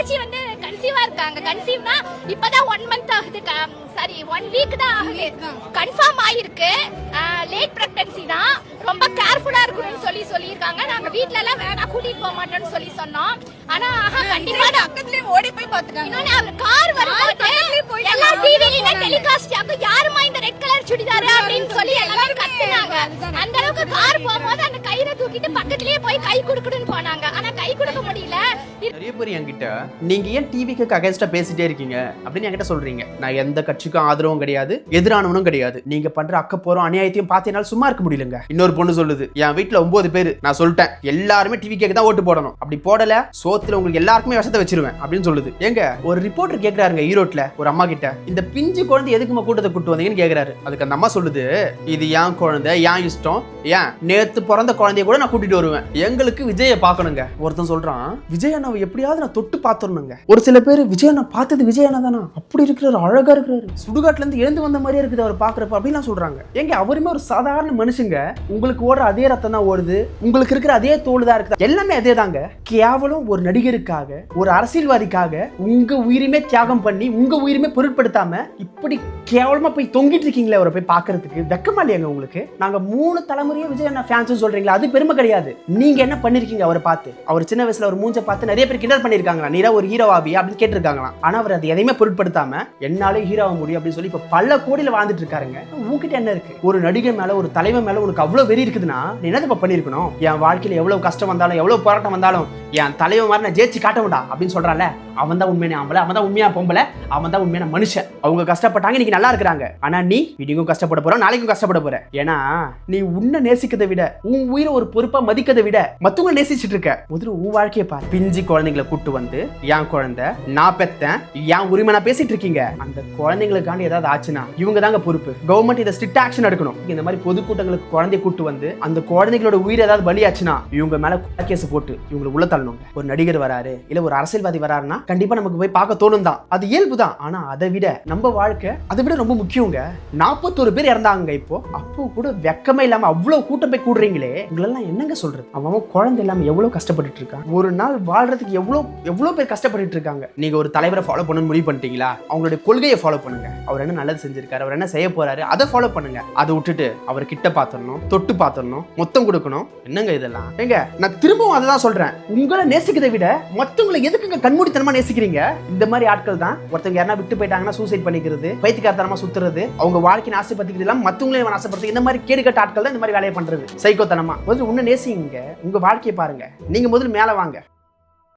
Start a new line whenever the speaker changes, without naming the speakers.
தங்கச்சி வந்து கன்சீவா இருக்காங்க. கன்சீவ்னா இப்பதான் 1 மந்த் ஆகுது, சாரி 1 வீக் தான் ஆகுது. கன்ஃபார்ம் ஆயிருக்கு. லேட் பிரெக்னன்சி தான். ரொம்ப கேர்ஃபுல்லா இருக்கணும்னு சொல்லியிருக்காங்க. நாங்க வீட்ல எல்லாம் வேணா கூட்டிட்டு போக மாட்டோம்னு சொன்னோம். ஆனா கண்டிப்பா
பக்கத்துலயே ஓடி போய் பாத்துட்டாங்க.
இன்னொன்னு அவர் கார் வரும்போது எல்லா டிவிலயுமே டெலிகாஸ்ட் ஆகும். யாருமா இந்த ரெட் கலர் சுடிதார் அப்படின்னு சொல்லி எல்லாரும் கத்துனாங்க. அந்த அளவுக்கு கார் போகும்போது அந்த கயிறை தூக்கிட்டு பக்கத்துலயே போய் கை குடுக்குன்னு போனாங்க. ஆனா கை கொடுக்க முடியல.
நிறைய பேர் என்கிட்ட நீங்க ஏன் டிவிக்கு அகைன்ஸ்டா பேசிட்டே இருக்கீங்க அப்படின்னு என்கிட்ட சொல்றீங்க. நான் எந்த கட்சிக்கும் ஆதரவும் கிடையாது, எதிரானவனும் கிடையாது. நீங்க பண்ற அக்கப்போரும் அநியாயத்தையும் பார்த்தீங்கன்னா சும்மா இருக்க முடியலங்க. இன்னொரு பொண்ணு சொல்லுது, என் வீட்டுல 9 பேர், நான் சொல்லிட்டேன் எல்லாருமே டிவி கேக்கு தான் ஓட்டு போடணும், அப்படி போடல சோத்துல உங்களுக்கு எல்லாருக்குமே விஷத்தை வச்சிருவேன் அப்படின்னு சொல்லுது. எங்க ஒரு ரிப்போர்ட்டர் கேக்குறாருங்க ஈரோட்ல ஒரு அம்மா கிட்ட, இந்த பிஞ்சு குழந்தை எதுக்குமா கூட்டத்தை கூட்டு வந்தீங்கன்னு கேக்குறாரு. அதுக்கு அந்த அம்மா சொல்லுது, இது ஏன் குழந்தை, ஏன் இஷ்டம், ஏன் நேத்து பிறந்த குழந்தைய கூட நான் கூட்டிட்டு வருவேன், எங்களுக்கு விஜய பாக்கணுங்க. ஒருத்தன் சொல்றான், விஜய் அண்ணாவை எப்படியாவது நான் தொட்டு பாத்துறணுங்க. ஒரு சில பேர் விஜய் அண்ணா பார்த்தது விஜய் அண்ணா தானா, அப்படி இருக்கிறாரு, அழகா இருக்கிறாரு, சுடுகாட்டுல இருந்து எழுந்து வந்த மாதிரியே இருக்குது அவர் பாக்குறப்ப அப்படின்னு சொல்றாங்க. எங்க அவருமே ஒரு சாதாரண மனுஷங்க, உங்களுக்கு ஓடுற அதே ரத்தம் தான் ஓடுது, உங்களுக்கு இருக்கிற அதே தோல் தான் இருக்குது, எல்லாமே அதே தாங்க. கேவலம் ஒரு நடிகருக்காக, ஒரு அரசியல்வாதிக்காக உங்க உயிருமே தியாகம் பண்ணி உங்க உயிருமே பொருட்படுத்தாம இப்படி கேவலமா போய் தொங்கிட்டு இருக்கீங்களே அவரை போய் பாக்குறதுக்கு வெக்கமா இல்லையாங்க உங்களுக்கு? நாங்க 3 தலைமுறையே விஜய் அண்ணா ஃபேன்ஸ் சொல்றீங்களா, அது பெருமை கிடையாது. நீங்க என்ன பண்ணிருக்கீங்க அவரை பார்த்து? அவர் சின்ன வயசுல ஒரு மூஞ்ச பார்த்து நிறைய பேர் கிண்டல் பண்ணிருக்காங்களா, நீரா ஒரு ஹீரோவாபி அப்படின்னு கேட்டிருக்காங்களாம். ஆனா அவர் அது எதையுமே பொருட்படுத்தாம என்னாலே ஹீரோவா முடியும் அப்படின்னு சொல்லி இப்ப பல கோடியில வாழ்ந்துட்டு இருக்காருங்க. உங்ககிட்ட என்ன இருக்கு? ஒரு நடிகர் மேல, ஒரு தலைவர் மேல உனக்கு அவ்வளவு வெறி இருக்குதுன்னா நீ என்ன பண்ணிருக்கணும்? என் வாழ்க்கையில எவ்வளவு கஷ்டம் வந்தாலும், எவ்வளவு போராட்டம் வந்தாலும் என் தலைவன் மாதிரி நான் ஜெயிச்சு காட்டமுடா அப்படின்னு சொல்றான்ல, அவன் தான் உண்மையான ஆம்பளை, அவன் தான் உண்மையான பொம்பளை, அவன் தான் உண்மையான மனுஷன். அவங்க கஷ்டப்பட்டாங்க, இன்னைக்கு நல்லா இருக்கிறாங்க. ஆனா நீ இன்னைக்கும் கஷ்டப்பட போற, நாளைக்கும் கஷ்டப்பட போற. ஏன்னா நீ உன்னை நேசிக்கதை விட, உன் உயிரை ஒரு பொறுப்பா மதிக்கதை விட மத்தவங்களை நேசிச்சுட்டு இருக்க. முதல்ல உன் வாழ்க்கையை பாரு. பிஞ்சு குழந்தைங்களை கூட்டு வந்து என் குழந்தை, நான் பெத்தேன், என் உரிமை நான் பேசிட்டு இருக்கீங்க. அந்த குழந்தைங்களுக்காண்டி ஏதாவது ஆச்சுன்னா இவங்க தாங்க பொறுப்பு. கவர்மெண்ட் இதை ஸ்ட்ரிக்ட் ஆக்ஷன் எடுக்கணும். இந்த மாதிரி பொதுக்கூட்டங்களுக்கு குழந்தைய கூட்டு வந்து அந்த குழந்தைகளோட உயிர் ஏதாவது பலியாச்சுன்னா இவங்க மேல கேஸ் போட்டு இவங்களை உள்ள தள்ளணுங்க. ஒரு நடிகர் வராரு, இல்ல ஒரு அரசியல்வாதி வராருன்னா கண்டிப்பா நமக்கு போய் பார்க்க தோணும் தான், அது இயல்பு தான். ஆனா அதை விட நம்ம வாழ்க்கை அதை விட ரொம்ப முக்கியங்க. 41 பேர் இறந்தாங்க இப்போ, அப்போ கூட வெக்கமே இல்லாம அவ்வளவு கூட்டம் போய் கூடுறீங்களே, உங்களெல்லாம் என்னங்க சொல்றது? அவன் குழந்தை இல்லாம எவ்வளவு கஷ்டப்பட்டு இருக்கான், ஒரு நாள் வாழ்றதுக்கு எவ்வளவு பேர் கஷ்டப்பட்டு இருக்காங்க. நீங்க ஒரு தலைவரை ஃபாலோ பண்ணணும்னு முடிவு பண்ணிட்டீங்களா, அவங்களுடைய கொள்கையை ஃபாலோ பண்ணுங்க. அவர் என்ன நல்லது செஞ்சிருக்காரு, அவர் என்ன செய்ய போறாரு, அதை ஃபாலோ பண்ணுங்க. அதை விட்டுட்டு அவர் கிட்ட பாத்துறணும், தொட்டு பாத்துறணும், மொத்தம் கொடுக்கணும், என்னங்க இதெல்லாம்? ஏங்க நான் திரும்பவும் அதை தான் சொல்றேன், உங்களை நேசிக்கிறதை விட மத்தவங்களை எதுக்குங்க கண்மூடித்தனமா நேசிக்கிறீங்க? இந்த மாதிரி ஆட்கள் தான் ஒருத்தவங்க யாரா விட்டு போயிட்டாங்கன்னா சூசைட் பண்ணிக்கிறது, பைத்தியக்காரத்தனமா சுத்துறது, அவங்க வாழ்க்கையை ஆசைப்படுத்திக்கிறது எல்லாம் மத்தவங்களையும் ஆசைப்படுத்தி இந்த மாதிரி கேடுகட்ட ஆட்கள் தான் இந்த மாதிரி வேலையை பண்றது, சைக்கோத்தனமா. முதல்ல உன்னை நேசிங்க, உங்க வாழ்க்கையை பாருங்க, நீங்க முதல்ல மேல வாங்க.